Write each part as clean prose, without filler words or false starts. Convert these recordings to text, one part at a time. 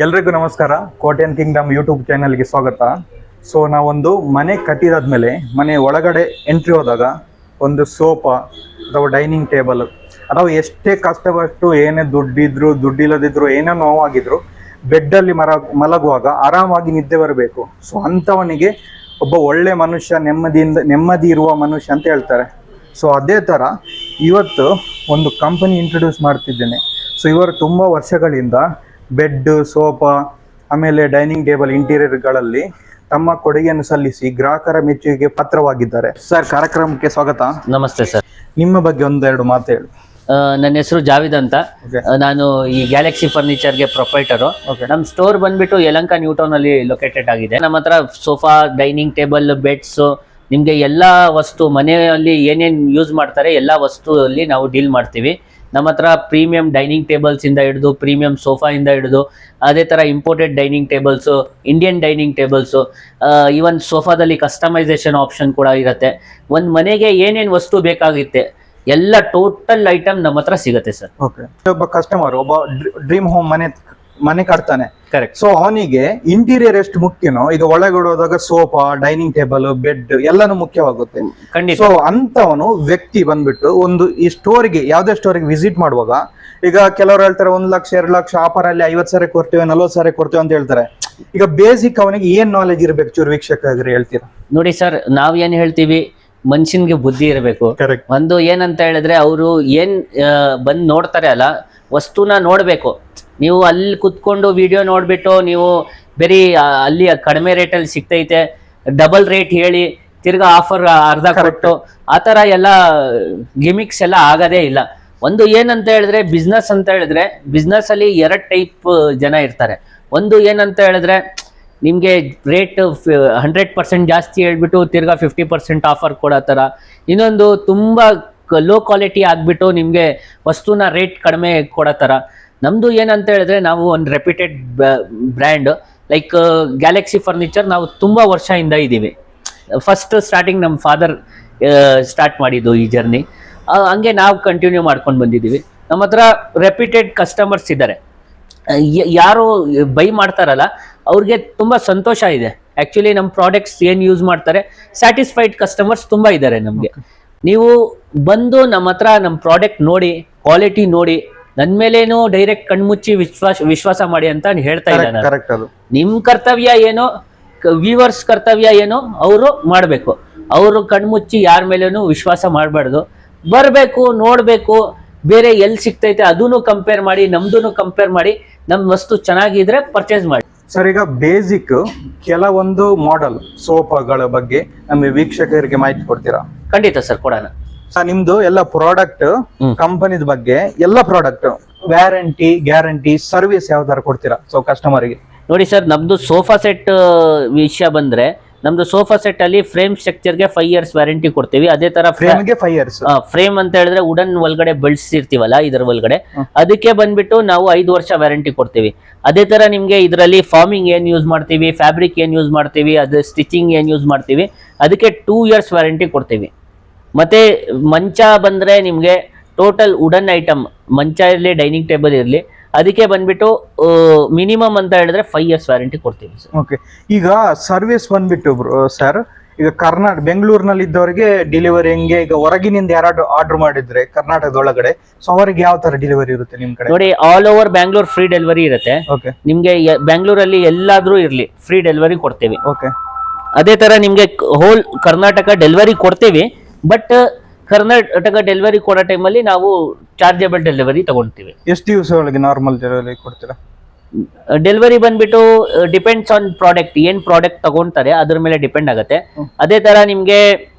ಎಲ್ರಿಗೂ ನಮಸ್ಕಾರ. ಕೋಟೆನ್ Kingdom YouTube ಚಾನಲ್ಗೆ ಸ್ವಾಗತ. ಸೊ ನಾವೊಂದು ಮನೆ ಕಟ್ಟಿದಾದ್ಮೇಲೆ ಮನೆ ಒಳಗಡೆ ಎಂಟ್ರಿ ಹೋದಾಗ ಒಂದು ಸೋಫಾ ಅಥವಾ ಡೈನಿಂಗ್ ಟೇಬಲ್ ಅಥವಾ ಎಷ್ಟೇ ಕಷ್ಟಪಟ್ಟು ಏನೇ ದುಡ್ಡಿಲ್ಲದಿದ್ರು ಏನೋ ನೋವಾಗಿದ್ರು ಬೆಡ್ಡಲ್ಲಿ ಮಲಗುವಾಗ ಆರಾಮಾಗಿ ನಿದ್ದೆ ಬರಬೇಕು. ಸೊ ಅಂಥವನಿಗೆ ಒಬ್ಬ ಒಳ್ಳೆ ಮನುಷ್ಯ, ನೆಮ್ಮದಿ ಇರುವ ಮನುಷ್ಯ ಅಂತ ಹೇಳ್ತಾರೆ. ಸೊ ಅದೇ ಥರ ಇವತ್ತು ಒಂದು ಕಂಪನಿ ಇಂಟ್ರೊಡ್ಯೂಸ್ ಮಾಡ್ತಿದ್ದೇನೆ. ಸೊ ಇವರು ತುಂಬ ವರ್ಷಗಳಿಂದ ಬೆಡ್, ಸೋಫಾ, ಆಮೇಲೆ ಡೈನಿಂಗ್ ಟೇಬಲ್ ಇಂಟೀರಿಯರ್ಗಳಲ್ಲಿ ತಮ್ಮ ಕೊಡುಗೆಯನ್ನು ಸಲ್ಲಿಸಿ ಗ್ರಾಹಕರ ಮೆಚ್ಚುಗೆಗೆ ಪಾತ್ರವಾಗಿದ್ದಾರೆ. ಸರ್, ಕಾರ್ಯಕ್ರಮಕ್ಕೆ ಸ್ವಾಗತ. ನಮಸ್ತೆ ಸರ್. ನಿಮ್ಮ ಬಗ್ಗೆ ಒಂದೆರಡು ಮಾತು ಹೇಳಿ. ನನ್ನ ಹೆಸರು ಜಾವಿದ್ ಅಂತ. ನಾನು ಈ ಗ್ಯಾಲಕ್ಸಿ ಫರ್ನಿಚರ್ಗೆ ಪ್ರೊಪೈಟರು. ನಮ್ಮ ಸ್ಟೋರ್ ಬಂದ್ಬಿಟ್ಟು ಯಲಹಂಕ ನ್ಯೂ ಟೌನ್ ಅಲ್ಲಿ ಲೊಕೇಟೆಡ್ ಆಗಿದೆ. ನಮ್ಮ ಹತ್ರ ಸೋಫಾ, ಡೈನಿಂಗ್ ಟೇಬಲ್, ಬೆಡ್ಸ್, ನಿಮಗೆ ಎಲ್ಲ ವಸ್ತು ಮನೆಯಲ್ಲಿ ಏನೇನು ಯೂಸ್ ಮಾಡ್ತಾರೆ ಎಲ್ಲ ವಸ್ತು ಅಲ್ಲಿ ನಾವು ಡೀಲ್ ಮಾಡ್ತೀವಿ. ನಮ್ಮ ಹತ್ರ ಪ್ರೀಮಿಯಂ ಡೈನಿಂಗ್ ಟೇಬಲ್ಸ್ ಇಂದ ಹಿಡಿದು ಪ್ರೀಮಿಯಂ ಸೋಫಾ ಇಂದ ಹಿಡಿದು ಅದೇ ಥರ imported dining tables, Indian dining tables, even ಸೋಫಾದಲ್ಲಿ ಕಸ್ಟಮೈಸೇಷನ್ ಆಪ್ಷನ್ ಕೂಡ ಇರುತ್ತೆ. ಒಂದು ಮನೆಗೆ ಏನೇನು ವಸ್ತು ಬೇಕಾಗುತ್ತೆ ಎಲ್ಲ ಟೋಟಲ್ ಐಟಮ್ ನಮ್ಮ ಹತ್ರ ಸಿಗುತ್ತೆ ಸರ್. ಓಕೆ. ಒಬ್ಬ ಕಸ್ಟಮರ್ ಒಬ್ಬ ಡ್ರೀಮ್ ಹೋಮ್ ಮನೆ ಕಟ್ತಾನೆ. ಕರೆಕ್ಟ್. ಸೊ ಅವನಿಗೆ ಇಂಟೀರಿಯರ್ ಎಷ್ಟು ಮುಖ್ಯನೋ, ಈಗ ಒಳಗಡೆ ಹೋದಾಗ ಸೋಫಾ, ಡೈನಿಂಗ್ ಟೇಬಲ್, ಬೆಡ್ ಎಲ್ಲಾನು ಮುಖ್ಯವಾಗುತ್ತೆ. ಸೊ ಅಂತವನು ವ್ಯಕ್ತಿ ಬಂದ್ಬಿಟ್ಟು ಒಂದು ಈ ಸ್ಟೋರಿಗೆ, ಯಾವ್ದೇ ಸ್ಟೋರಿಗೆ ವಿಸಿಟ್ ಮಾಡುವಾಗ, ಈಗ ಕೆಲವರು ಹೇಳ್ತಾರೆ 1 ಲಕ್ಷ 2 ಲಕ್ಷ ಆಫರ್ ಅಲ್ಲಿ 50 ಸಾವಿರ ಕೊಡ್ತೇವೆ, 40 ಸಾವಿರ ಕೊಡ್ತೇವೆ ಅಂತ ಹೇಳ್ತಾರೆ. ಈಗ ಬೇಸಿಕ್ ಅವನಿಗೆ ಏನ್ ನಾಲೆಜ್ ಇರ್ಬೇಕು ಚೂರು ವೀಕ್ಷಕರಿಗೆ ಹೇಳ್ತೀರಾ? ನೋಡಿ ಸರ್, ನಾವ್ ಏನ್ ಹೇಳ್ತೀವಿ, ಮನುಷ್ಯನ್ಗೆ ಬುದ್ಧಿ ಇರಬೇಕು. ಒಂದು ಏನಂತ ಹೇಳಿದ್ರೆ ಅವರು ಏನ್ ಬಂದ್ ನೋಡ್ತಾರೆ ಅಲ್ಲ, ವಸ್ತುನ ನೋಡ್ಬೇಕು. ನೀವು ಅಲ್ಲಿ ಕುತ್ಕೊಂಡು ವಿಡಿಯೋ ನೋಡ್ಬಿಟ್ಟು ನೀವು ಬರೀ ಅಲ್ಲಿ ಕಡಿಮೆ ರೇಟಲ್ಲಿ ಸಿಗ್ತೈತೆ ಡಬಲ್ ರೇಟ್ ಹೇಳಿ ತಿರ್ಗಾ ಆಫರ್ ಅರ್ಧ ಕೊಟ್ಟು ಆ ಥರ ಎಲ್ಲ ಗಿಮಿಕ್ಸ್ ಎಲ್ಲ ಆಗೋದೇ ಇಲ್ಲ. ಒಂದು ಏನಂತ ಹೇಳಿದ್ರೆ ಬಿಸ್ನೆಸ್ ಅಂತ ಹೇಳಿದ್ರೆ ಬಿಸ್ನೆಸ್ ಅಲ್ಲಿ 2 ಟೈಪ್ ಜನ ಇರ್ತಾರೆ. ಒಂದು ಏನಂತ ಹೇಳಿದ್ರೆ ನಿಮಗೆ ರೇಟ್ 100% ಜಾಸ್ತಿ ಹೇಳ್ಬಿಟ್ಟು ತಿರ್ಗಾ 50% ಆಫರ್ ಕೊಡೋ ಥರ. ಇನ್ನೊಂದು ತುಂಬ ಲೋ ಕ್ವಾಲಿಟಿ ಆಗಿಬಿಟ್ಟು ನಿಮಗೆ ವಸ್ತುನ ರೇಟ್ ಕಡಿಮೆ ಕೊಡೋ ಥರ. ನಮ್ಮದು ಏನಂತ ಹೇಳಿದ್ರೆ ನಾವು ಒಂದು reputed brand like Galaxy furniture ನಾವು ತುಂಬ ವರ್ಷದಿಂದ ಇದ್ದೀವಿ. ಫಸ್ಟ್ ಸ್ಟಾರ್ಟಿಂಗ್ ನಮ್ಮ ಫಾದರ್ ಸ್ಟಾರ್ಟ್ ಮಾಡಿದ್ದು ಈ ಜರ್ನಿ. ಹಂಗೆ ನಾವು ಕಂಟಿನ್ಯೂ ಮಾಡ್ಕೊಂಡು ಬಂದಿದ್ದೀವಿ. ನಮ್ಮ ಹತ್ರ ರೆಪ್ಯೂಟೆಡ್ ಕಸ್ಟಮರ್ಸ್ ಇದ್ದಾರೆ. ಯಾರು ಬೈ ಮಾಡ್ತಾರಲ್ಲ ಅವ್ರಿಗೆ ತುಂಬ ಸಂತೋಷ ಇದೆ. ಆ್ಯಕ್ಚುಲಿ ನಮ್ಮ ಪ್ರಾಡಕ್ಟ್ಸ್ ಏನು ಯೂಸ್ ಮಾಡ್ತಾರೆ ಸ್ಯಾಟಿಸ್ಫೈಡ್ ಕಸ್ಟಮರ್ಸ್ ತುಂಬ ಇದ್ದಾರೆ ನಮಗೆ. ನೀವು ಬಂದು ನಮ್ಮ ಹತ್ರ ನಮ್ಮ ಪ್ರಾಡಕ್ಟ್ ನೋಡಿ, ಕ್ವಾಲಿಟಿ ನೋಡಿ, ನನ್ನ ಮೇಲೇನು ಡೈರೆಕ್ಟ್ ಕಣ್ಮುಚ್ಚಿ ವಿಶ್ವಾಸ ಮಾಡಿ ಅಂತ ಹೇಳ್ತಾ ಇಲ್ಲ ನಾನು. ನಿಮ್ ಕರ್ತವ್ಯ ಏನೋ, ವ್ಯೂವರ್ಸ್ ಕರ್ತವ್ಯ ಏನೋ ಅವರು ಮಾಡಬೇಕು. ಅವರು ಕಣ್ಮುಚ್ಚಿ ಯಾರ ಮೇಲೇನು ವಿಶ್ವಾಸ ಮಾಡಬಾರ್ದು. ಬರಬೇಕು, ನೋಡಬೇಕು, ಬೇರೆ ಎಲ್ಲಿ ಸಿಗ್ತೈತೆ ಅದನ್ನು ಕಂಪೇರ್ ಮಾಡಿ, ನಮ್ದು ಕಂಪೇರ್ ಮಾಡಿ, ನಮ್ಮ ವಸ್ತು ಚೆನ್ನಾಗಿದ್ರೆ ಪರ್ಚೇಸ್ ಮಾಡಿ. ಸರ್, ಈಗ ಬೇಸಿಕ್ ಕೆಲವೊಂದು ಮಾಡೆಲ್ ಸೋಫಾಗಳ ಬಗ್ಗೆ ನಮ್ಮ ವೀಕ್ಷಕರಿಗೆ ಮಾಹಿತಿ ಕೊಡ್ತೀರಾ? ಖಂಡಿತ ಸರ್, ಕೊಡೋಣ. ನಿಮ್ದು ಎಲ್ಲ ಪ್ರಾಡಕ್ಟ್, ಕಂಪನಿದ ಬಗ್ಗೆ ಎಲ್ಲ ಪ್ರಾಡಕ್ಟ್ ವ್ಯಾರಂಟಿ, ಗ್ಯಾರಂಟಿ, ಸರ್ವಿಸ್ ಯಾವ ತರ ಕೊಡ್ತೀರಾ ಸೊ ಕಸ್ಟಮರ್ಗೆ? ನೋಡಿ ಸರ್, ನಮ್ದು ಸೋಫಾ ಸೆಟ್ ವಿಷಯ ಬಂದ್ರೆ ನಮ್ದು ಸೋಫಾ ಸೆಟ್ ಅಲ್ಲಿ ಫ್ರೇಮ್ ಸ್ಟ್ರಕ್ಚರ್ಗೆ 5 years ವ್ಯಾರಂಟಿ ಕೊಡ್ತೀವಿ. ಅದೇ ತರ ಫ್ರೇಮ್ಗೆ 5 years. ಫ್ರೇಮ್ ಅಂತ ಹೇಳಿದ್ರೆ ವುಡನ್ ಒಳಗಡೆ ಬೆಳೆಸಿರ್ತೀವಲ್ಲ ಇದರ ಒಳಗಡೆ, ಅದಕ್ಕೆ ಬಂದ್ಬಿಟ್ಟು ನಾವು 5 ವರ್ಷ ವ್ಯಾರಂಟಿ ಕೊಡ್ತೀವಿ. ಅದೇ ತರ ನಿಮ್ಗೆ ಇದರಲ್ಲಿ ಫಾರ್ಮಿಂಗ್ ಏನ್ ಯೂಸ್ ಮಾಡ್ತೀವಿ, ಫ್ಯಾಬ್ರಿಕ್ ಏನ್ ಯೂಸ್ ಮಾಡ್ತೀವಿ, ಅದು ಸ್ಟಿಚಿಂಗ್ ಏನ್ ಯೂಸ್ ಮಾಡ್ತೀವಿ, ಅದಕ್ಕೆ 2 years ವ್ಯಾರಂಟಿ ಕೊಡ್ತೀವಿ. ಮತ್ತೆ ಮಂಚ ಬಂದ್ರೆ ನಿಮ್ಗೆ ಟೋಟಲ್ ವುಡನ್ ಐಟಮ್, ಮಂಚ ಇರಲಿ, ಡೈನಿಂಗ್ ಟೇಬಲ್ ಇರಲಿ, ಅದಕ್ಕೆ ಬಂದ್ಬಿಟ್ಟು ಮಿನಿಮಮ್ ಅಂತ ಹೇಳಿದ್ರೆ 5 years ವ್ಯಾರಂಟಿ ಕೊಡ್ತೀವಿ ಸರ್. ಓಕೆ. ಈಗ ಸರ್ವಿಸ್ ಬಂದ್ಬಿಟ್ಟು ಸರ್, ಈಗ ಬೆಂಗಳೂರಿನಲ್ಲಿ ಇದ್ದವರಿಗೆ ಡೆಲಿವರಿ ಹೆಂಗೆ? ಈಗ ಹೊರಗಿನಿಂದ ಯಾರು ಆರ್ಡರ್ ಮಾಡಿದ್ರೆ ಕರ್ನಾಟಕದೊಳಗಡೆ, ಸೊ ಅವರಿಗೆ ಯಾವ ತರ ಡೆಲಿವರಿ ಇರುತ್ತೆ ನಿಮ್ ಕಡೆ? ನೋಡಿ, all over Bangalore free delivery ಇರುತ್ತೆ. ನಿಮ್ಗೆ ಬ್ಯಾಂಗ್ಳೂರಲ್ಲಿ ಎಲ್ಲಾದ್ರೂ ಇರ್ಲಿ ಫ್ರೀ ಡೆಲಿವರಿ ಕೊಡ್ತೀವಿ. ಓಕೆ. ಅದೇ ತರ ನಿಮ್ಗೆ ಹೋಲ್ ಕರ್ನಾಟಕ ಡೆಲಿವರಿ ಕೊಡ್ತೀವಿ. ಬಟ್ ಕರ್ನಾಟಕ ಡೆಲಿವರಿ ಕೊಡೋ ಟೈಮಲ್ಲಿ ನಾವು ಚಾರ್ಜಬಲ್ ಡೆಲಿವರಿ ತಗೊಳ್ತೀವಿ. ಎಷ್ಟು ದಿವಸ ಒಳಗೆ ನಾರ್ಮಲ್ ಡೆಲಿವರಿ ಕೊಡ್ತೀರಾ? ಡೆಲಿವರಿ ಬಂದ್ಬಿಟ್ಟು ಡಿಪೆಂಡ್ಸ್ ಆನ್ ಪ್ರಾಡಕ್ಟ್, ಏನ್ ಪ್ರಾಡಕ್ಟ್ ತಗೊಂತಾರೆ ಅದ್ರ ಮೇಲೆ ಡಿಪೆಂಡ್ ಆಗುತ್ತೆ. ಅದೇ ತರ ನಿಮ್ಗೆ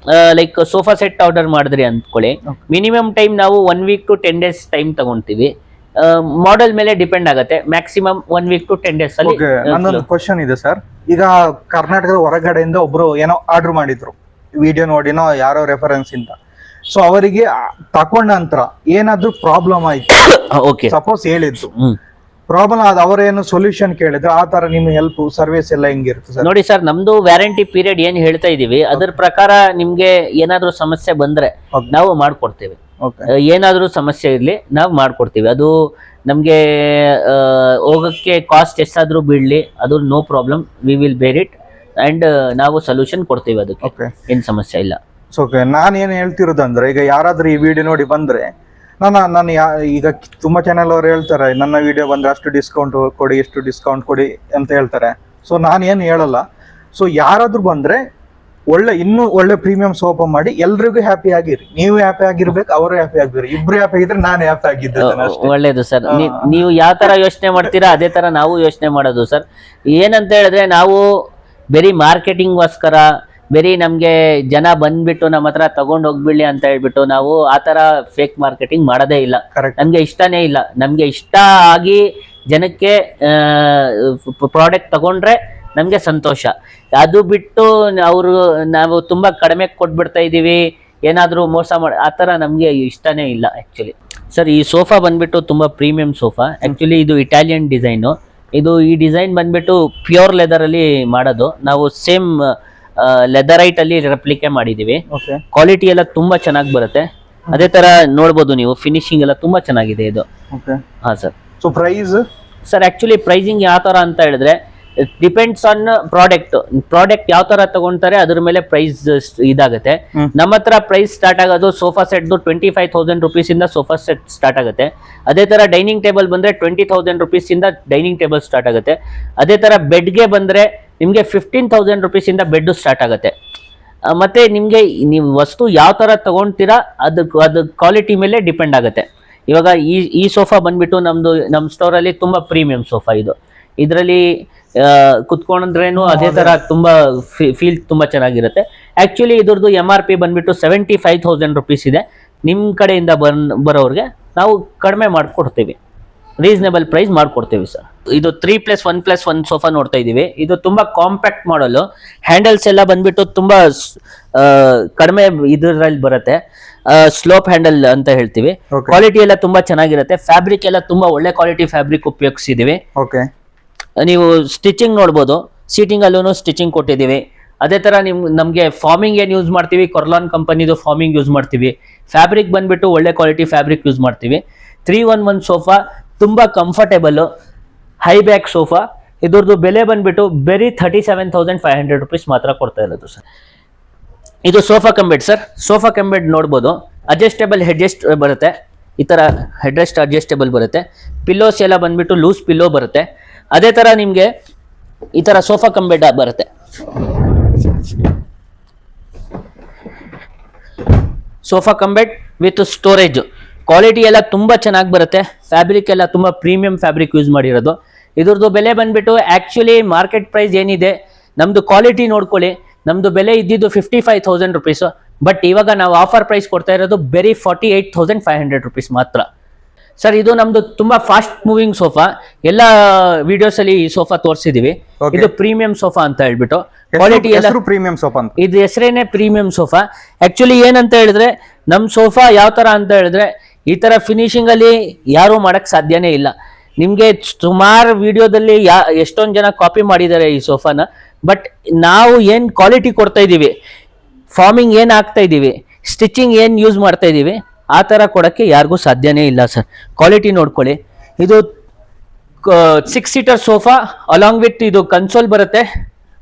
ಲೈಕ್ ಸೋಫಾ ಸೆಟ್ ಆರ್ಡರ್ ಮಾಡಿದ್ರಿ ಅಂದ್ಕೊಳ್ಳಿ, ಮಿನಿಮಮ್ ಟೈಮ್ ನಾವು 1 week to 10 days ಟೈಮ್ ತಗೊಂತೀವಿ. ಮಾಡೆಲ್ ಮೇಲೆ ಡಿಪೆಂಡ್ ಆಗುತ್ತೆ. ಮ್ಯಾಕ್ಸಿಮಮ್ 1 week to 10 days ಅಲ್ಲಿ. ನನ್ನೊಂದು ಕ್ವಶನ್ ಇದೆ ಸರ್. ಈಗ ಕರ್ನಾಟಕದ ಹೊರಗಡೆಯಿಂದ ಒಬ್ರು ಏನೋ ಆರ್ಡರ್ ಮಾಡಿದ್ರು, ವಿಡಿಯೋ ನೋಡಿನೋ ಯಾರೋ ರೆಫರೆನ್ಸ್ ಇಂದ. ಸೊ ಅವರಿಗೆ ತಕೊಂಡ ನಂತರ ಏನಾದ್ರೂ ಪ್ರಾಬ್ಲಮ್ ಆಯ್ತು, ಸಪೋಸ್ ಹೇಳಿದ್ದು ಪ್ರಾಬ್ಲಮ್ ಆದ ಅವರೇನು ಸೊಲ್ಯೂಷನ್ ಕೇಳಿದ್ರೆ ಆ ತರ ನಿಮ್ಮ ಹೆಲ್ಪ್ ಸರ್ವಿಸ್ ಎಲ್ಲ ಹೆಂಗಿರುತ್ತೆ ಸರ್? ನೋಡಿ ಸರ್, ನಮ್ದು ವ್ಯಾರಂಟಿ ಪೀರಿಯಡ್ ಏನ್ ಹೇಳ್ತಾ ಇದೀವಿ ಅದ್ರ ಪ್ರಕಾರ ನಿಮ್ಗೆ ಏನಾದ್ರೂ ಸಮಸ್ಯೆ ಬಂದ್ರೆ Okay. ನಾವು ಮಾಡ್ಕೊಡ್ತೇವೆ. ಓಕೆ ಏನಾದ್ರೂ ಸಮಸ್ಯೆ ಇರ್ಲಿ ನಾವು ಮಾಡ್ಕೊಡ್ತೀವಿ. ಅದು ನಮ್ಗೆ ಹೋಗಕ್ಕೆ ಕಾಸ್ಟ್ ಎಷ್ಟಾದ್ರೂ ಬೀಳ್ಲಿ, ಅದು ನೋ ಪ್ರಾಬ್ಲಮ್, ವಿ ವಿಲ್ ಬೇರ್ ಇಟ್ ಅಂಡ್ ನಾವು ಸೊಲ್ಯೂಷನ್ ಕೊಡ್ತೀವಿ, ಅದಕ್ಕೆ ಓಕೆ ಏನ್ ಸಮಸ್ಯೆ ಇಲ್ಲ. ಓಕೆ. ನಾನು ಏನು ಹೇಳ್ತಿರೋದಂದ್ರೆ, ಈಗ ಯಾರಾದ್ರೂ ಈ ವಿಡಿಯೋ ನೋಡಿ ಬಂದ್ರೆ ನಾನು ಈಗ ತುಂಬಾ ಚಾನೆಲ್ ಅವ್ರು ಹೇಳ್ತಾರೆ ನನ್ನ ವಿಡಿಯೋ ಬಂದ್ರೆ ಅಷ್ಟು ಡಿಸ್ಕೌಂಟ್ ಕೊಡಿ, ಎಷ್ಟು ಡಿಸ್ಕೌಂಟ್ ಕೊಡಿ ಅಂತ ಹೇಳ್ತಾರೆ. ಸೊ ನಾನು ಏನು ಹೇಳಲ್ಲ. ಸೊ ಯಾರಾದ್ರೂ ಬಂದ್ರೆ ಇನ್ನೂ ಒಳ್ಳೆ ಪ್ರೀಮಿಯಂ ಸೋಫಾ ಮಾಡಿ ಎಲ್ರಿಗೂ ಹ್ಯಾಪಿ ಆಗಿರಿ. ನೀವು ಹ್ಯಾಪಿ ಆಗಿರ್ಬೇಕು, ಅವರು ಹ್ಯಾಪಿ ಆಗಿರಿ, ಇಬ್ರು ಹ್ಯಾಪಿ ಆಗಿದ್ರೆ ನಾನು ಹ್ಯಾಪಿ ಆಗಿದ್ದೇನೆ ಅಷ್ಟೇ. ಒಳ್ಳೇದು ಸರ್. ನೀವು ಯಾವ ತರ ಯೋಚನೆ ಮಾಡ್ತೀರಾ ಅದೇ ತರ ನಾವು ಯೋಚನೆ ಮಾಡೋದು ಸರ್. ಏನಂತ ಹೇಳಿದ್ರೆ ನಾವು ಬರೀ ಮಾರ್ಕೆಟಿಂಗ್ಗೋಸ್ಕರ, ಬರೀ ನಮ್ಗೆ ಜನ ಬಂದ್ಬಿಟ್ಟು ನಮ್ಮ ಹತ್ರ ತಗೊಂಡ್ ಹೋಗ್ಬಿಡ್ಲಿ ಅಂತ ಹೇಳ್ಬಿಟ್ಟು ನಾವು ಆ ತರ ಫೇಕ್ ಮಾರ್ಕೆಟಿಂಗ್ ಮಾಡೋದೇ ಇಲ್ಲ. Correct. ನಮ್ಗೆ ಇಷ್ಟನೇ ಇಲ್ಲ. ನಮ್ಗೆ ಇಷ್ಟ ಆಗಿ ಜನಕ್ಕೆ ಪ್ರಾಡಕ್ಟ್ ತಗೊಂಡ್ರೆ ನಮ್ಗೆ ಸಂತೋಷ. ಅದು ಬಿಟ್ಟು ನಾವು ತುಂಬಾ ಕಡಿಮೆ ಕೊಟ್ಬಿಡ್ತಾ ಇದೀವಿ, ಏನಾದ್ರೂ ಮೋಸ ಮಾಡಿ ಆ ತರ ನಮ್ಗೆ ಇಷ್ಟನೇ ಇಲ್ಲ ಆಕ್ಚುಲಿ. ಸರ್, ಈ ಸೋಫಾ ಬಂದ್ಬಿಟ್ಟು ತುಂಬಾ ಪ್ರೀಮಿಯಂ ಸೋಫಾ. ಆಕ್ಚುಲಿ ಇದು ಇಟಾಲಿಯನ್ ಡಿಸೈನು. ಈ ಡಿಸೈನ್ ಬಂದ್ಬಿಟ್ಟು ಪ್ಯೂರ್ ಲೆದರ್ ಅಲ್ಲಿ ಮಾಡೋದು. ನಾವು ಸೇಮ್ ಲೆದರೈಟ್ ಅಲ್ಲಿ ರೆಪ್ಲಿಕೆ ಮಾಡಿದೀವಿ. ಓಕೆ. ಕ್ವಾಲಿಟಿ ಎಲ್ಲ ತುಂಬಾ ಚೆನ್ನಾಗಿ ಬರುತ್ತೆ. ಅದೇ ತರ ನೋಡ್ಬೋದು ನೀವು, ಫಿನಿಶಿಂಗ್ ಎಲ್ಲ ತುಂಬಾ ಚೆನ್ನಾಗಿದೆ ಇದು. ಓಕೆ. ಹಾ sir. So price sir, actually pricing ಯಾವ ತರ ಅಂತ ಹೇಳಿದ್ರೆ ಡಿಪೆಂಡ್ಸ್ ಆನ್ ಪ್ರಾಡಕ್ಟ್ ಯಾವ ತರ ತಗೊಂತಾರೆ ಅದ್ರ ಮೇಲೆ ಪ್ರೈಸ್ ಇದಾಗುತ್ತೆ. ನಮ್ಮ ಹತ್ರ ಪ್ರೈಸ್ ಸ್ಟಾರ್ಟ್ ಆಗೋದು ಸೋಫಾ ಸೆಟ್ 25,000 ರುಪೀಸ್ ಇಂದ ಸೋಫಾ ಸೆಟ್ ಸ್ಟಾರ್ಟ್ ಆಗುತ್ತೆ. ಅದೇ ತರ ಡೈನಿಂಗ್ ಟೇಬಲ್ ಬಂದ್ರೆ 20,000 ರುಪೀಸ್ ಇಂದ ಡೈನಿಂಗ್ ಟೇಬಲ್ ಸ್ಟಾರ್ಟ್ ಆಗುತ್ತೆ. ಅದೇ ತರ ಬೆಡ್ಗೆ ಬಂದ್ರೆ ನಿಮ್ಗೆ 15,000 ರುಪೀಸ್ ಇಂದ ಬೆಡ್ ಸ್ಟಾರ್ಟ್ ಆಗುತ್ತೆ. ಮತ್ತೆ ನಿಮ್ಗೆ ನೀವು ವಸ್ತು ಯಾವ ತರ ತಗೊಂತೀರಾ ಅದು ಕ್ವಾಲಿಟಿ ಮೇಲೆ ಡಿಪೆಂಡ್ ಆಗುತ್ತೆ. ಇವಾಗ ಈ ಸೋಫಾ ಬಂದ್ಬಿಟ್ಟು ನಮ್ಮ ಸ್ಟೋರ್ ಅಲ್ಲಿ ತುಂಬಾ ಪ್ರೀಮಿಯಂ ಸೋಫಾ ಇದು. ಇದರಲ್ಲಿ ಕುತ್ಕೊಂಡ್ರೇನು ಅದೇ ತರ ತುಂಬಾ ಫೀಲ್ ತುಂಬಾ ಚೆನ್ನಾಗಿರುತ್ತೆ. ಆಕ್ಚುಲಿ ಇದ್ರದ್ದು MRP ಬಂದ್ಬಿಟ್ಟು 75,000 ರುಪೀಸ್ ಇದೆ. ನಿಮ್ ಕಡೆಯಿಂದ ಬರೋರ್ಗೆ ನಾವು ಕಡಿಮೆ ಮಾಡ್ಕೊಡ್ತೀವಿ, ರೀಸನೇಬಲ್ ಪ್ರೈಸ್ ಮಾಡ್ಕೊಡ್ತೀವಿ ಸರ್. ಇದು 3+1+1 ಸೋಫಾ ನೋಡ್ತಾ ಇದೀವಿ. ಇದು ತುಂಬಾ ಕಾಂಪ್ಯಾಕ್ಟ್ ಮಾಡಲು. ಹ್ಯಾಂಡಲ್ಸ್ ಎಲ್ಲ ಬಂದ್ಬಿಟ್ಟು ತುಂಬಾ ಕಡಿಮೆ ಇದರಲ್ಲಿ ಬರುತ್ತೆ, ಸ್ಲೋಪ್ ಹ್ಯಾಂಡಲ್ ಅಂತ ಹೇಳ್ತೀವಿ. ಕ್ವಾಲಿಟಿ ಎಲ್ಲ ತುಂಬಾ ಚೆನ್ನಾಗಿರುತ್ತೆ. ಫ್ಯಾಬ್ರಿಕ್ ಎಲ್ಲ ತುಂಬಾ ಒಳ್ಳೆ ಕ್ವಾಲಿಟಿ ಫ್ಯಾಬ್ರಿಕ್ ಉಪಯೋಗಿಸಿದೀವಿ. ಓಕೆ. ನೀವು ಸ್ಟಿಚಿಂಗ್ ನೋಡ್ಬೋದು, ಸೀಟಿಂಗ್ ಅಲ್ಲೂ ಸ್ಟಿಚಿಂಗ್ ಕೊಟ್ಟಿದ್ದೀವಿ. ಅದೇ ತರ ನಮ್ಗೆ ಫಾರ್ಮಿಂಗ್ ಏನ್ ಯೂಸ್ ಮಾಡ್ತೀವಿ, ಕೊರ್ಲಾನ್ ಕಂಪನಿದು ಫಾರ್ಮಿಂಗ್ ಯೂಸ್ ಮಾಡ್ತೀವಿ. ಫ್ಯಾಬ್ರಿಕ್ ಬಂದ್ಬಿಟ್ಟು ಒಳ್ಳೆ ಕ್ವಾಲಿಟಿ ಫ್ಯಾಬ್ರಿಕ್ ಯೂಸ್ ಮಾಡ್ತೀವಿ. 311 ಸೋಫಾ ತುಂಬಾ ಕಂಫರ್ಟೇಬಲ್ ಹೈ ಬ್ಯಾಕ್ ಸೋಫಾ. ಇದ್ರದ್ದು ಬೆಲೆ ಬಂದ್ಬಿಟ್ಟು ಬರೀ 37,500 ರುಪೀಸ್ ಮಾತ್ರ ಕೊಡ್ತಾ ಇರೋದು ಸರ್. ಇದು sofa cum bed sir. Sofa cum bed ನೋಡ್ಬೋದು, ಅಡ್ಜಸ್ಟೇಬಲ್ ಹೆಡ್ರೆಸ್ಟ್ ಬರುತ್ತೆ. ಈ ತರ ಹೆಡ್ರೆಸ್ಟ್ ಅಡ್ಜಸ್ಟೇಬಲ್ ಬರುತ್ತೆ. ಪಿಲ್ಲೋಸ್ ಎಲ್ಲ ಬಂದ್ಬಿಟ್ಟು ಲೂಸ್ ಪಿಲ್ಲೋ ಬರುತ್ತೆ. ಅದೇ ತರ ನಿಮ್ಗೆ ಈ ತರ ಸೋಫಾ ಕಮ್ ಬೆಡ್ ಬರುತ್ತೆ. Sofa cum bed with storage. Quality ಎಲ್ಲ ತುಂಬಾ ಚೆನ್ನಾಗಿ ಬರುತ್ತೆ. ಫ್ಯಾಬ್ರಿಕ್ ಎಲ್ಲ ತುಂಬಾ ಪ್ರೀಮಿಯಂ ಫ್ಯಾಬ್ರಿಕ್ ಯೂಸ್ ಮಾಡಿರೋದು. ಇದ್ರದ್ದು ಬೆಲೆ ಬಂದ್ಬಿಟ್ಟು ಆಕ್ಚುಲಿ ಮಾರ್ಕೆಟ್ ಪ್ರೈಸ್ ಏನಿದೆ, ನಮ್ದು ಕ್ವಾಲಿಟಿ ನೋಡ್ಕೊಳ್ಳಿ, ನಮ್ದು ಬೆಲೆ ಇದ್ದಿದ್ದು 55,000 ರುಪೀಸ್. ಬಟ್ ಇವಾಗ ನಾವು ಆಫರ್ ಪ್ರೈಸ್ ಕೊಡ್ತಾ ಇರೋದು ಬರೀ 48,500 ರುಪೀಸ್ ಮಾತ್ರ ಸರ್. ಇದು ನಮ್ದು ತುಂಬಾ ಫಾಸ್ಟ್ ಮೂವಿಂಗ್ ಸೋಫಾ. ಎಲ್ಲ ವಿಡಿಯೋಸ್ ಅಲ್ಲಿ ಈ ಸೋಫಾ ತೋರಿಸಿದೀವಿ. ಇದು ಪ್ರೀಮಿಯಂ ಸೋಫಾ ಅಂತ ಹೇಳ್ಬಿಟ್ಟು. ಕ್ವಾಲಿಟಿ ಎಲ್ಲ ಪ್ರೀಮಿಯಂ ಸೋಫಾ ಅಂತ ಇದು ಹೆಸರೇನೆ ಪ್ರೀಮಿಯಂ ಸೋಫಾ. ಆಕ್ಚುಲಿ ಏನಂತ ಹೇಳಿದ್ರೆ ನಮ್ ಸೋಫಾ ಯಾವ ತರ ಅಂತ ಹೇಳಿದ್ರೆ ಈ ತರ ಫಿನಿಶಿಂಗ್ ಅಲ್ಲಿ ಯಾರು ಮಾಡಕ್ ಸಾಧ್ಯನೇ ಇಲ್ಲ. ನಿಮ್ಗೆ ಸುಮಾರು ವಿಡಿಯೋದಲ್ಲಿ ಎಷ್ಟೊಂದು ಜನ ಕಾಪಿ ಮಾಡಿದ್ದಾರೆ ಈ ಸೋಫಾನ. ಬಟ್ ನಾವು ಏನ್ ಕ್ವಾಲಿಟಿ ಕೊಡ್ತಾ ಇದೀವಿ, ಫಾರ್ಮಿಂಗ್ ಏನ್ ಆಗ್ತಾ ಇದೀವಿ, ಸ್ಟಿಚಿಂಗ್ ಏನ್ ಯೂಸ್ ಮಾಡ್ತಾ ಇದೀವಿ, ಆ ತರ ಕೊಡಕ್ಕೆ ಯಾರಿಗೂ ಸಾಧ್ಯನೇ ಇಲ್ಲ ಸರ್. ಕ್ವಾಲಿಟಿ ನೋಡ್ಕೊಳ್ಳಿ. ಇದು 6 ಸೀಟರ್ ಸೋಫಾ ಅಲಾಂಗ್ ವಿತ್ ಇದು ಕನ್ಸೋಲ್ ಬರುತ್ತೆ,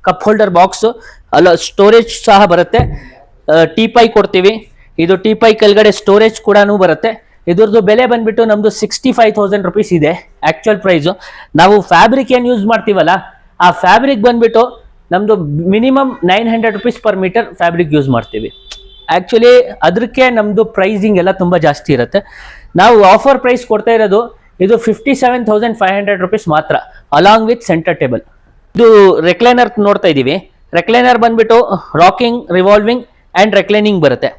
ಕಪ್ ಹೋಲ್ಡರ್ ಬಾಕ್ಸ್, ಸ್ಟೋರೇಜ್ ಸಹ ಬರುತ್ತೆ. ಟೀಪೈ ಕೊಡ್ತೀವಿ. ಇದು ಟೀಪೈ ಕೆಳಗಡೆ ಸ್ಟೋರೇಜ್ ಕೂಡ ಬರುತ್ತೆ. ಇದ್ರದ್ದು ಬೆಲೆ ಬಂದ್ಬಿಟ್ಟು ನಮ್ದು 65,000 ರುಪೀಸ್ ಇದೆ ಆಕ್ಚುಯಲ್ ಪ್ರೈಸು. ನಾವು ಫ್ಯಾಬ್ರಿಕ್ ಏನ್ ಯೂಸ್ ಮಾಡ್ತೀವಲ್ಲ, ಆ ಫ್ಯಾಬ್ರಿಕ್ ಬಂದ್ಬಿಟ್ಟು ನಮ್ದು minimum 900 rupees per metre fabric use ಮಾಡ್ತೀವಿ. ಆಕ್ಚುಲಿ ಅದಕ್ಕೆ ನಮ್ದು ಪ್ರೈಸಿಂಗ್ ಎಲ್ಲ ತುಂಬಾ ಜಾಸ್ತಿ ಇರುತ್ತೆ. ನಾವು ಆಫರ್ ಪ್ರೈಸ್ ಕೊಡ್ತಾ ಇರೋದು ಇದು 57,500 ರುಪೀಸ್ ಮಾತ್ರ, ಅಲಾಂಗ್ ವಿತ್ ಸೆಂಟರ್ ಟೇಬಲ್. ಇದು ರೆಕ್ಲೈನರ್ ನೋಡ್ತಾ ಇದೀವಿ. ರೆಕ್ಲೈನರ್ ಬಂದ್ಬಿಟ್ಟು ರಾಕಿಂಗ್, ರಿವಾಲ್ವಿಂಗ್ ಅಂಡ್ ರೆಕ್ಲೈನಿಂಗ್ ಬರುತ್ತೆ.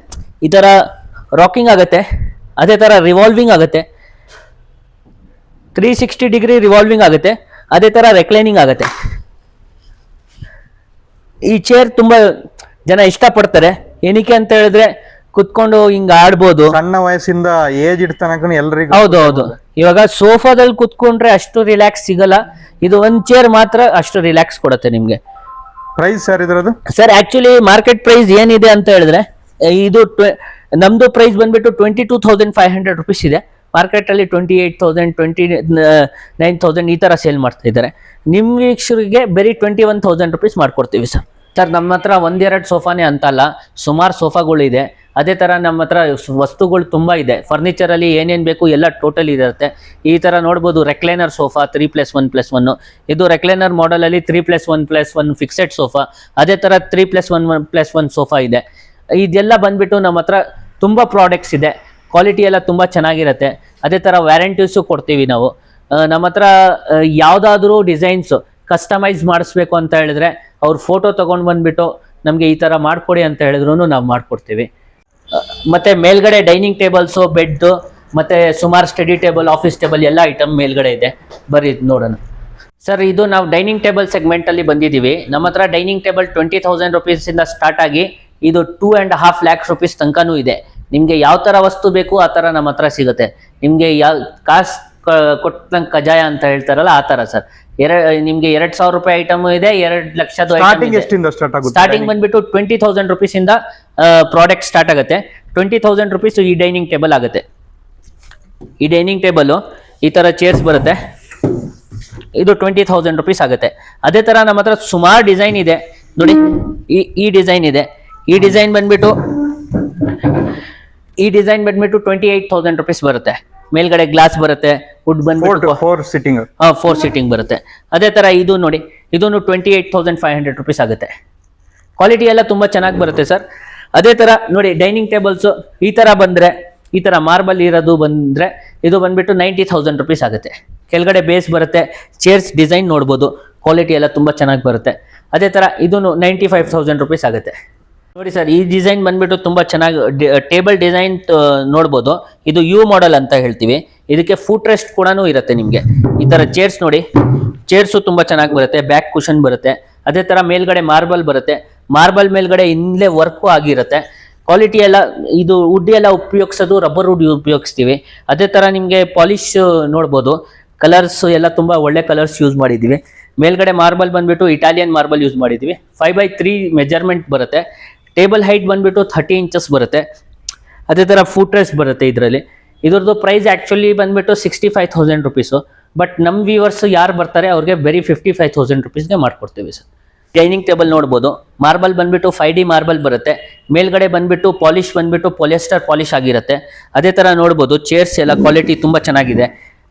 ಈ ತರ ರಾಕಿಂಗ್ ಆಗುತ್ತೆ, ಅದೇ ತರ ರಿವಾಲ್ವಿಂಗ್ ಆಗುತ್ತೆ, 360 ಡಿಗ್ರಿ ರಿವಾಲ್ವಿಂಗ್ ಆಗುತ್ತೆ, ಅದೇ ತರ ರೆಕ್ಲೈನಿಂಗ್ ಆಗುತ್ತೆ. ಈ ಚೇರ್ ತುಂಬಾ ಜನ ಇಷ್ಟಪಡ್ತಾರೆ. ಏನಕ್ಕೆ ಅಂತ ಹೇಳಿದ್ರೆ ಕುತ್ಕೊಂಡು ಹಿಂಗ ಆಡ್ಬೋದು. ಸಣ್ಣ ವಯಸ್ಸಿಂದ ಏಜ್ ತನಕ ಎಲ್ರಿಗೂ. ಹೌದು. ಇವಾಗ ಸೋಫಾದಲ್ಲಿ ಕುತ್ಕೊಂಡ್ರೆ ಅಷ್ಟು ರಿಲ್ಯಾಕ್ಸ್ ಸಿಗಲ್ಲ, ಇದು ಒಂದ್ ಚೇರ್ ಮಾತ್ರ ಅಷ್ಟು ರಿಲ್ಯಾಕ್ಸ್ ಕೊಡುತ್ತೆ ನಿಮ್ಗೆ. ಪ್ರೈಸ್ ಸರ್ ಇದ್ರದ್ದು? ಸರ್ ಆಕ್ಚುಲಿ ಮಾರ್ಕೆಟ್ ಪ್ರೈಸ್ ಏನಿದೆ ಅಂತ ಹೇಳಿದ್ರೆ ಇದು ನಮ್ದು ಪ್ರೈಸ್ ಬಂದ್ಬಿಟ್ಟು 22,500 ರುಪೀಸ್ ಇದೆ. ಮಾರ್ಕೆಟ್ ಅಲ್ಲಿ 28,000 29,000 ಈ ತರ ಸೇಲ್ ಮಾಡ್ತಾ ಇದ್ದಾರೆ. ನಿಮ್ ವೀಕ್ಷಕರಿಗೆ ಬರೀ 21,000 ರುಪೀಸ್ ಮಾಡ್ಕೊಡ್ತೀವಿ ಸರ್. ನಮ್ಮ ಹತ್ರ ಒಂದೆರಡು ಸೋಫಾನೇ ಅಂತಲ್ಲ, ಸುಮಾರು ಸೋಫಾಗಳಿದೆ. ಅದೇ ತರ ನಮ್ಮ ಹತ್ರ ವಸ್ತುಗಳು ತುಂಬಾ ಇದೆ. ಫರ್ನಿಚರ್ ಅಲ್ಲಿ ಏನೇನ್ ಬೇಕು ಎಲ್ಲ ಟೋಟಲ್ ಇರುತ್ತೆ. ಈ ತರ ನೋಡ್ಬೋದು ರೆಕ್ಲೈನರ್ ಸೋಫಾ 3+1+1. ಇದು ರೆಕ್ಲೈನರ್ ಮಾಡೆಲ್ ಅಲ್ಲಿ 3+1+1 ಫಿಕ್ಸೆಡ್ ಸೋಫಾ. ಅದೇ ತರ 3+1+1 ಸೋಫಾ ಇದೆ. ಇದೆಲ್ಲ ಬಂದ್ಬಿಟ್ಟು ನಮ್ಮ ಹತ್ರ ತುಂಬಾ ಪ್ರಾಡಕ್ಟ್ಸ್ ಇದೆ. ಕ್ವಾಲಿಟಿ ಎಲ್ಲ ತುಂಬಾ ಚೆನ್ನಾಗಿರುತ್ತೆ. ಅದೇ ತರ ವ್ಯಾರಂಟೀಸು ಕೊಡ್ತೀವಿ ನಾವು. ನಮ್ಮ ಹತ್ರ ಯಾವ್ದಾದ್ರು ಡಿಸೈನ್ಸ್ ಕಸ್ಟಮೈಸ್ ಮಾಡಿಸ್ಬೇಕು ಅಂತ ಹೇಳಿದ್ರೆ ಅವ್ರ ಫೋಟೋ ತಗೊಂಡ್ ಬಂದ್ಬಿಟ್ಟು ನಮ್ಗೆ ಈ ತರ ಮಾಡ್ಕೊಡಿ ಅಂತ ಹೇಳಿದ್ರು ನಾವು ಮಾಡ್ಕೊಡ್ತೀವಿ. ಮತ್ತೆ ಮೇಲ್ಗಡೆ ಡೈನಿಂಗ್ ಟೇಬಲ್ಸು, ಬೆಡ್, ಮತ್ತೆ ಸುಮಾರು ಸ್ಟಡಿ ಟೇಬಲ್, ಆಫೀಸ್ ಟೇಬಲ್ ಎಲ್ಲ ಐಟಮ್ ಮೇಲ್ಗಡೆ ಇದೆ. ಬರ್ರಿ ನೋಡೋಣ ಸರ್. ಇದು ನಾವು ಡೈನಿಂಗ್ ಟೇಬಲ್ ಸೆಗ್ಮೆಂಟ್ ಅಲ್ಲಿ ಬಂದಿದ್ದೀವಿ. ನಮ್ಮ ಹತ್ರ ಡೈನಿಂಗ್ ಟೇಬಲ್ 20,000 ರುಪೀಸ್ ಇಂದ ಸ್ಟಾರ್ಟ್ ಆಗಿ ಇದು 2.5 lakhs ರುಪೀಸ್ ತನಕನೂ ಇದೆ. ನಿಮ್ಗೆ ಯಾವ ತರ ವಸ್ತು ಬೇಕು ಆ ತರ ನಮ್ಮ ಹತ್ರ ಸಿಗುತ್ತೆ. ನಿಮ್ಗೆ ಯಾವ ಕಾಸು ಕೊಟ್ಟಂಗೆ ಕಜಾಯ ಅಂತ ಹೇಳ್ತಾರಲ್ಲ ಆ ತರ ಸರ್. ನಿಮ್ಗೆ 2,000 ರೂಪಾಯಿ ಐಟಮ್ ಇದೆ, 2,00,000 ಸ್ಟಾರ್ಟಿಂಗ್ ಬಂದ್ಬಿಟ್ಟು 20,000 ರುಪೀಸ್ ಇಂದ ಪ್ರಾಡಕ್ಟ್ ಸ್ಟಾರ್ಟ್ ಆಗುತ್ತೆ. 20,000 ರುಪೀಸ್ ಈ ಡೈನಿಂಗ್ ಟೇಬಲ್ ಆಗುತ್ತೆ. ಈ ಡೈನಿಂಗ್ ಟೇಬಲ್ ಈ ತರ ಚೇರ್ಸ್ ಬರುತ್ತೆ. ಇದು 20,000 ರುಪೀಸ್ ಆಗುತ್ತೆ. ಅದೇ ತರ ನಮ್ಮ ಹತ್ರ ಸುಮಾರು ಡಿಸೈನ್ ಇದೆ ನೋಡಿ. ಈ ಡಿಸೈನ್ ಇದೆ. ಈ ಡಿಸೈನ್ ಬಂದ್ಬಿಟ್ಟು 28,000 ರುಪೀಸ್ ಬರುತ್ತೆ. ಮೇಲ್ಗಡೆ ಗ್ಲಾಸ್ ಬರುತ್ತೆ, ವುಡ್ ಬಂದ್ಬಿಟ್ಟು 4 ಸೀಟಿಂಗ್ ಬರುತ್ತೆ. ಅದೇ ತರ ಇದು ನೋಡಿ, ಇದನ್ನು 28,500 ರುಪೀಸ್ ಆಗುತ್ತೆ. ಕ್ವಾಲಿಟಿ ಎಲ್ಲ ತುಂಬಾ ಚೆನ್ನಾಗಿ ಬರುತ್ತೆ ಸರ್. ಅದೇ ತರ ನೋಡಿ ಡೈನಿಂಗ್ ಟೇಬಲ್ಸ್ ಈ ತರ ಬಂದ್ರೆ, ಈ ತರ ಮಾರ್ಬಲ್ ಇರೋದು ಬಂದ್ರೆ ಇದು ಬಂದ್ಬಿಟ್ಟು 90,000 ರುಪೀಸ್ ಆಗುತ್ತೆ. ಕೆಳಗಡೆ ಬೇಸ್ ಬರುತ್ತೆ. ಚೇರ್ಸ್ ಡಿಸೈನ್ ನೋಡ್ಬೋದು, ಕ್ವಾಲಿಟಿ ಎಲ್ಲ ತುಂಬಾ ಚೆನ್ನಾಗಿ ಬರುತ್ತೆ. ಅದೇ ತರ ಇದನ್ನು 95,000 ರುಪೀಸ್ ಆಗುತ್ತೆ. ನೋಡಿ ಸರ್, ಈ ಡಿಸೈನ್ ಬಂದ್ಬಿಟ್ಟು ತುಂಬಾ ಚೆನ್ನಾಗಿ ಟೇಬಲ್ ಡಿಸೈನ್ ನೋಡ್ಬೋದು. ಇದು ಯು ಮಾಡೆಲ್ ಅಂತ ಹೇಳ್ತೀವಿ. ಇದಕ್ಕೆ ಫುಟ್ ರೆಸ್ಟ್ ಕೂಡ ಇರುತ್ತೆ ನಿಮ್ಗೆ. ಈ ತರ ಚೇರ್ಸ್ ನೋಡಿ, ಚೇರ್ಸು ತುಂಬಾ ಚೆನ್ನಾಗಿ ಬರುತ್ತೆ. ಬ್ಯಾಕ್ ಕುಷನ್ ಬರುತ್ತೆ. ಅದೇ ತರ ಮೇಲ್ಗಡೆ ಮಾರ್ಬಲ್ ಬರುತ್ತೆ. ಮಾರ್ಬಲ್ ಮೇಲ್ಗಡೆ ಇನ್ಲೇ ವರ್ಕು ಆಗಿರುತ್ತೆ. ಕ್ವಾಲಿಟಿ ಎಲ್ಲ ಇದು ವುಡ್ ಎಲ್ಲ ಉಪಯೋಗಿಸೋದು ರಬ್ಬರ್ ವುಡ್ ಉಪಯೋಗಿಸ್ತೀವಿ. ಅದೇ ತರ ನಿಮ್ಗೆ ಪಾಲಿಶ್ ನೋಡ್ಬೋದು. ಕಲರ್ಸ್ ಎಲ್ಲ ತುಂಬಾ ಒಳ್ಳೆ ಕಲರ್ಸ್ ಯೂಸ್ ಮಾಡಿದೀವಿ. ಮೇಲ್ಗಡೆ ಮಾರ್ಬಲ್ ಬಂದ್ಬಿಟ್ಟು ಇಟಾಲಿಯನ್ ಮಾರ್ಬಲ್ ಯೂಸ್ ಮಾಡಿದೀವಿ. 5x3 ಮೆಜರ್ಮೆಂಟ್ ಬರುತ್ತೆ. ಟೇಬಲ್ ಹೈಟ್ ಬಂದ್ಬಿಟ್ಟು 30 ಇಂಚಸ್ ಬರುತ್ತೆ. ಅದೇ ತರ ಫುಟ್ ರೆಸ್ಟ್ ಬರುತ್ತೆ ಇದರಲ್ಲಿ. ಇದ್ರದ್ದು ಪ್ರೈಸ್ ಆಕ್ಚುಲಿ ಬಂದ್ಬಿಟ್ಟು 65,000 ರುಪೀಸು. ಬಟ್ ನಮ್ಮ ವ್ಯೂವರ್ಸ್ ಯಾರು ಬರ್ತಾರೆ ಅವ್ರಿಗೆ ಬರೀ 55,000 ರುಪೀಸ್ಗೆ ಮಾಡ್ಕೊಡ್ತೀವಿ ಸರ್. ಡೈನಿಂಗ್ ಟೇಬಲ್ ನೋಡ್ಬೋದು. ಮಾರ್ಬಲ್ ಬಂದ್ಬಿಟ್ಟು 5D ಮಾರ್ಬಲ್ ಬರುತ್ತೆ. ಮೇಲ್ಗಡೆ ಬಂದ್ಬಿಟ್ಟು ಪಾಲಿಶ್ ಬಂದ್ಬಿಟ್ಟು ಪಾಲಿಯಸ್ಟರ್ ಪಾಲಿಶ್ ಆಗಿರುತ್ತೆ. ಅದೇ ತರ ನೋಡ್ಬೋದು. ಚೇರ್ಸ್ ಎಲ್ಲ ಕ್ವಾಲಿಟಿ ತುಂಬಾ ಚೆನ್ನಾಗಿದೆ.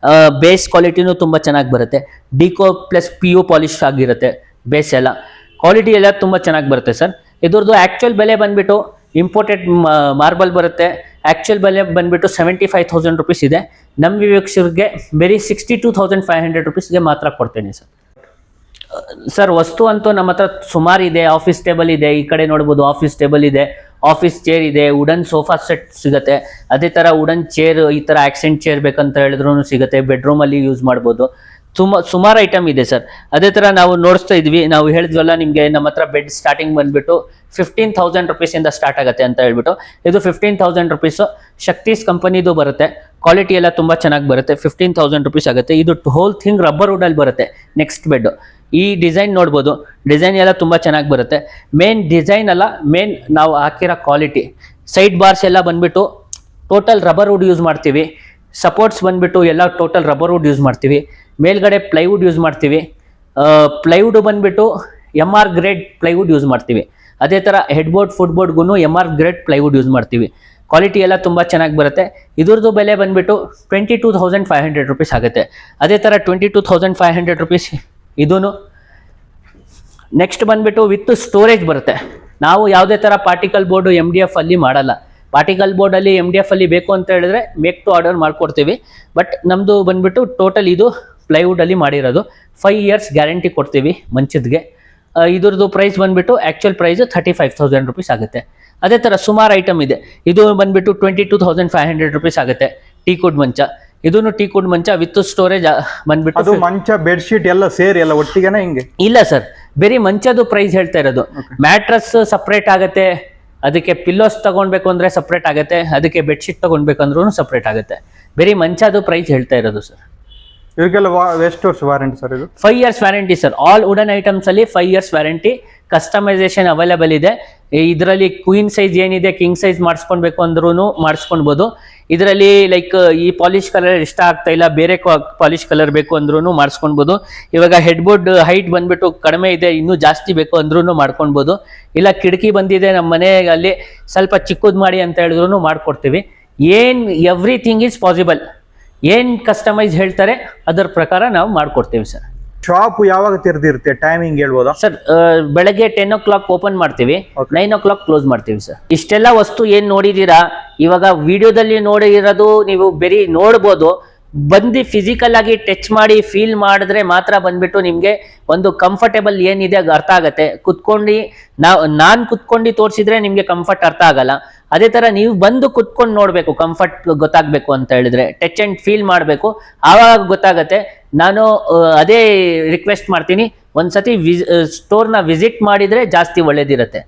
ಬೇಸ್ ಕ್ವಾಲಿಟಿನೂ ತುಂಬಾ ಚೆನ್ನಾಗಿ ಬರುತ್ತೆ. ಡಿಕೋ ಪ್ಲಸ್ PU ಪಾಲಿಶ್ ಆಗಿರುತ್ತೆ. ಬೇಸ್ ಎಲ್ಲ ಕ್ವಾಲಿಟಿ ಎಲ್ಲ ತುಂಬಾ ಚೆನ್ನಾಗಿ ಬರುತ್ತೆ ಸರ್. ಇದ್ರದ್ದು ಆಕ್ಚುಯಲ್ ಬೆಲೆ ಬಂದ್ಬಿಟ್ಟು ಇಂಪೋರ್ಟೆಡ್ ಮಾರ್ಬಲ್ ಬರುತ್ತೆ. ಆಕ್ಚುಯಲ್ ಬೆಲೆ ಬಂದ್ಬಿಟ್ಟು 75,000 ರುಪೀಸ್ ಇದೆ. ನಮ್ಮ ವೀಕ್ಷಕರಿಗೆ ಬರೀ 62,500 ರುಪೀಸ್ಗೆ ಮಾತ್ರ ಕೊಡ್ತೇನೆ ಸರ್. ಸರ್ ವಸ್ತು ಅಂತೂ ನಮ್ಮ ಹತ್ರ ಸುಮಾರು ಇದೆ. ಆಫೀಸ್ ಟೇಬಲ್ ಇದೆ, ಈ ಕಡೆ ನೋಡ್ಬೋದು ಆಫೀಸ್ ಟೇಬಲ್ ಇದೆ, ಆಫೀಸ್ ಚೇರ್ ಇದೆ, ವುಡನ್ ಸೋಫಾ ಸೆಟ್ ಸಿಗುತ್ತೆ. ಅದೇ ತರ ವುಡನ್ ಚೇರ್, ಈ ತರ ಆಕ್ಸೆಂಟ್ ಚೇರ್ ಬೇಕಂತ ಹೇಳಿದ್ರು ಸಿಗುತ್ತೆ. ಬೆಡ್ರೂಮ್ ಅಲ್ಲಿ ಯೂಸ್ ಮಾಡ್ಬೋದು. ಸುಮಾರು ಐಟಮ್ ಇದೆ ಸರ್. ಅದೇ ತರ ನಾವು ನೋಡಿಸ್ತಾ ಇದ್ವಿ. ನಾವು ಹೇಳಿದ್ವಲ್ಲ ನಿಮ್ಗೆ, ನಮ್ಮ ಹತ್ರ ಬೆಡ್ ಸ್ಟಾರ್ಟಿಂಗ್ ಬಂದ್ಬಿಟ್ಟು 15,000 ರುಪೀಸ್ ಇಂದ ಸ್ಟಾರ್ಟ್ ಆಗುತ್ತೆ ಅಂತ ಹೇಳ್ಬಿಟ್ಟು. ಇದು 15,000 ರುಪೀಸ್ ಶಕ್ತಿಸ್ ಕಂಪನಿದು ಬರುತ್ತೆ. ಕ್ವಾಲಿಟಿ ಎಲ್ಲ ತುಂಬಾ ಚೆನ್ನಾಗಿ ಬರುತ್ತೆ. 15,000 ರುಪೀಸ್ ಆಗುತ್ತೆ. ಇದು ಹೋಲ್ ಥಿಂಗ್ ರಬ್ಬರ್ ವುಡ್ ಅಲ್ಲಿ ಬರುತ್ತೆ. ನೆಕ್ಸ್ಟ್ ಬೆಡ್ ಈ ಡಿಸೈನ್ ನೋಡ್ಬೋದು. ಡಿಸೈನ್ ಎಲ್ಲ ತುಂಬಾ ಚೆನ್ನಾಗಿ ಬರುತ್ತೆ. ಮೇನ್ ಡಿಸೈನ್ ಅಲ್ಲ, ಮೇನ್ ನಾವು ಹಾಕಿರೋ ಕ್ವಾಲಿಟಿ. ಸೈಡ್ ಬಾರ್ಸ್ ಎಲ್ಲ ಬಂದ್ಬಿಟ್ಟು ಟೋಟಲ್ ರಬ್ಬರ್ ವುಡ್ ಯೂಸ್ ಮಾಡ್ತೀವಿ. ಸಪೋರ್ಟ್ಸ್ ಬಂದ್ಬಿಟ್ಟು ಎಲ್ಲ ಟೋಟಲ್ ರಬ್ಬರ್ ವುಡ್ ಯೂಸ್ ಮಾಡ್ತೀವಿ. ಮೇಲ್ಗಡೆ ಪ್ಲೈವುಡ್ ಯೂಸ್ ಮಾಡ್ತೀವಿ. ಪ್ಲೈವುಡ್ ಬಂದ್ಬಿಟ್ಟು MR ಗ್ರೇಡ್ ಪ್ಲೈವುಡ್ ಯೂಸ್ ಮಾಡ್ತೀವಿ. ಅದೇ ತರ ಹೆಡ್ ಬೋರ್ಡ್ ಫುಟ್ ಬೋರ್ಡ್ಗೂ MR ಗ್ರೇಡ್ ಪ್ಲೈವುಡ್ ಯೂಸ್ ಮಾಡ್ತೀವಿ. ಕ್ವಾಲಿಟಿ ಎಲ್ಲ ತುಂಬಾ ಚೆನ್ನಾಗಿ ಬರುತ್ತೆ. ಇದ್ರದ್ದು ಬೆಲೆ ಬಂದ್ಬಿಟ್ಟು 22,500 ರುಪೀಸ್ ಆಗುತ್ತೆ. ಅದೇ ತರ 22,500 ರುಪೀಸ್ ಇದೂನು. ನೆಕ್ಸ್ಟ್ ಬಂದ್ಬಿಟ್ಟು ವಿತ್ ಸ್ಟೋರೇಜ್ ಬರುತ್ತೆ. ನಾವು ಯಾವುದೇ ತರ ಪಾರ್ಟಿಕಲ್ ಬೋರ್ಡ್ MDF ಅಲ್ಲಿ ಮಾಡಲ್ಲ. ಪಾರ್ಟಿಕಲ್ ಬೋರ್ಡ್ ಅಲ್ಲಿ MDF ಅಲ್ಲಿ ಬೇಕು ಅಂತ ಹೇಳಿದ್ರೆ ಮೇಕ್ ಟು ಆರ್ಡರ್ ಮಾಡ್ಕೊಡ್ತೀವಿ. ಬಟ್ ನಮ್ದು ಬಂದ್ಬಿಟ್ಟು ಟೋಟಲ್ ಇದು ಪ್ಲೈವುಡ್ ಅಲ್ಲಿ ಮಾಡಿರೋದು. 5 years ಗ್ಯಾರಂಟಿ ಕೊಡ್ತೀವಿ ಮಂಚದ್ಗೆ. ಇದ್ರದ್ದು ಪ್ರೈಸ್ ಬಂದ್ಬಿಟ್ಟು ಆಕ್ಚುಯಲ್ ಪ್ರೈಸ್ 35,000 ರುಪೀಸ್ ಆಗುತ್ತೆ. ಅದೇ ತರ ಸುಮಾರು ಐಟಮ್ ಇದೆ. ಇದು ಬಂದ್ಬಿಟ್ಟು 22,500 ರುಪೀಸ್ ಆಗುತ್ತೆ. ಟೀಕುಡ್ ಮಂಚ, ಇದನ್ನು ಟೀಕುಡ್ ಮಂಚ ವಿತ್ ಸ್ಟೋರೇಜ್ ಬಂದ್ಬಿಟ್ಟು. ಅದು ಮಂಚ ಬೆಡ್ಶೀಟ್ ಎಲ್ಲ ಸೇರಿ ಎಲ್ಲ ಒಟ್ಟಿಗೆನ ಹಿಂಗೆ? ಇಲ್ಲ ಸರ್, ಬರೀ ಮಂಚದು ಪ್ರೈಸ್ ಹೇಳ್ತಾ ಇರೋದು. ಮ್ಯಾಟ್ರಸ್ ಸಪ್ರೇಟ್ ಆಗುತ್ತೆ, ಅದಕ್ಕೆ ಪಿಲ್ಲೋಸ್ ತಗೊಳ್ಬೇಕು ಅಂದ್ರೆ ಸಪ್ರೇಟ್ ಆಗುತ್ತೆ, ಅದಕ್ಕೆ ಬೆಡ್ಶೀಟ್ ತಗೊಳ್ಬೇಕಂದ್ರೂ ಸಪ್ರೇಟ್ ಆಗುತ್ತೆ. ಬರೀ ಮಂಚದು ಪ್ರೈಸ್ ಹೇಳ್ತಾ ಇರೋದು ಸರ್. ಇವರಿಗೆಲ್ಲ ಎಷ್ಟು ವರ್ಷ ವಾರಂಟಿ ಸರ್ ಇದು? 5 years warranty sir. All wooden items ಅಲ್ಲಿ 5 years ವ್ಯಾರಂಟಿ. ಕಸ್ಟಮೈಸೇಷನ್ ಅವೈಲೇಬಲ್ ಇದೆ. ಇದರಲ್ಲಿ ಕ್ವೀನ್ ಸೈಜ್ ಏನಿದೆ, ಕಿಂಗ್ ಸೈಜ್ ಮಾಡಿಸ್ಕೊಳ್ಬೇಕು ಅಂದ್ರೂ ಮಾಡಿಸ್ಕೊಳ್ಬೋದು. ಇದರಲ್ಲಿ ಲೈಕ್ ಈ ಪಾಲಿಶ್ ಕಲರ್ ಇಷ್ಟ ಆಗ್ತಾ ಇಲ್ಲ, ಬೇರೆ ಪಾಲಿಶ್ ಕಲರ್ ಬೇಕು ಅಂದ್ರೂ ಮಾಡಿಸ್ಕೊಳ್ಬೋದು. ಇವಾಗ ಹೆಡ್ ಬೋರ್ಡ್ ಹೈಟ್ ಬಂದ್ಬಿಟ್ಟು ಕಡಿಮೆ ಇದೆ, ಇನ್ನೂ ಜಾಸ್ತಿ ಬೇಕು ಅಂದ್ರೂ ಮಾಡ್ಕೊಳ್ಬೋದು. ಇಲ್ಲ ಕಿಟಕಿ ಬಂದಿದೆ ನಮ್ಮ ಮನೆಯಲ್ಲಿ ಸ್ವಲ್ಪ ಚಿಕ್ಕದು ಮಾಡಿ ಅಂತ ಹೇಳಿದ್ರು ಮಾಡ್ಕೊಡ್ತೀವಿ. Everything is possible. ಏನ್ ಕಸ್ಟಮೈಸ್ ಹೇಳ್ತಾರೆ ಅದರ ಪ್ರಕಾರ ನಾವು ಮಾಡ್ಕೊಡ್ತೀವಿ ಸರ್. ಶಾಪ್ ಯಾವಾಗ ತೆರೆದಿರುತ್ತೆ, ಟೈಮಿಂಗ್ ಹೇಳ್ಬೋದಾ ಸರ್? ಬೆಳಗ್ಗೆ 10 o'clock ಓಪನ್ ಮಾಡ್ತೀವಿ, 9 o'clock ಕ್ಲೋಸ್ ಮಾಡ್ತೀವಿ ಸರ್. ಇಷ್ಟೆಲ್ಲ ವಸ್ತು ಏನ್ ನೋಡಿದೀರಾ, ಇವಾಗ ವಿಡಿಯೋದಲ್ಲಿ ನೋಡಿರೋದು ನೀವು ಬರೀ ನೋಡ್ಬೋದು. ಬಂದು ಫಿಸಿಕಲ್ ಆಗಿ ಟಚ್ ಮಾಡಿ ಫೀಲ್ ಮಾಡಿದ್ರೆ ಮಾತ್ರ ಬಂದ್ಬಿಟ್ಟು ನಿಮ್ಗೆ ಒಂದು ಕಂಫರ್ಟೇಬಲ್ ಏನಿದೆ ಅರ್ಥ ಆಗತ್ತೆ. ಕುತ್ಕೊಂಡು ನಾನ್ ಕುತ್ಕೊಂಡು ತೋರಿಸಿದ್ರೆ ನಿಮ್ಗೆ ಕಂಫರ್ಟ್ ಅರ್ಥ ಆಗಲ್ಲ. ಅದೇ ತರ ನೀವು ಬಂದು ಕುತ್ಕೊಂಡು ನೋಡ್ಬೇಕು, ಕಂಫರ್ಟ್ ಗೊತ್ತಾಗ್ಬೇಕು ಅಂತ ಹೇಳಿದ್ರೆ ಟಚ್ ಅಂಡ್ ಫೀಲ್ ಮಾಡಬೇಕು, ಆವಾಗ ಗೊತ್ತಾಗತ್ತೆ. ನಾನು ಅದೇ ರಿಕ್ವೆಸ್ಟ್ ಮಾಡ್ತೀನಿ, ಒಂದ್ಸತಿ ಸ್ಟೋರ್ನ ವಿಸಿಟ್ ಮಾಡಿದ್ರೆ ಜಾಸ್ತಿ ಒಳ್ಳೇದಿರುತ್ತೆ.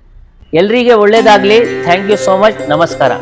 ಎಲ್ರಿಗೆ ಒಳ್ಳೇದಾಗ್ಲಿ. Thank you so much. ನಮಸ್ಕಾರ.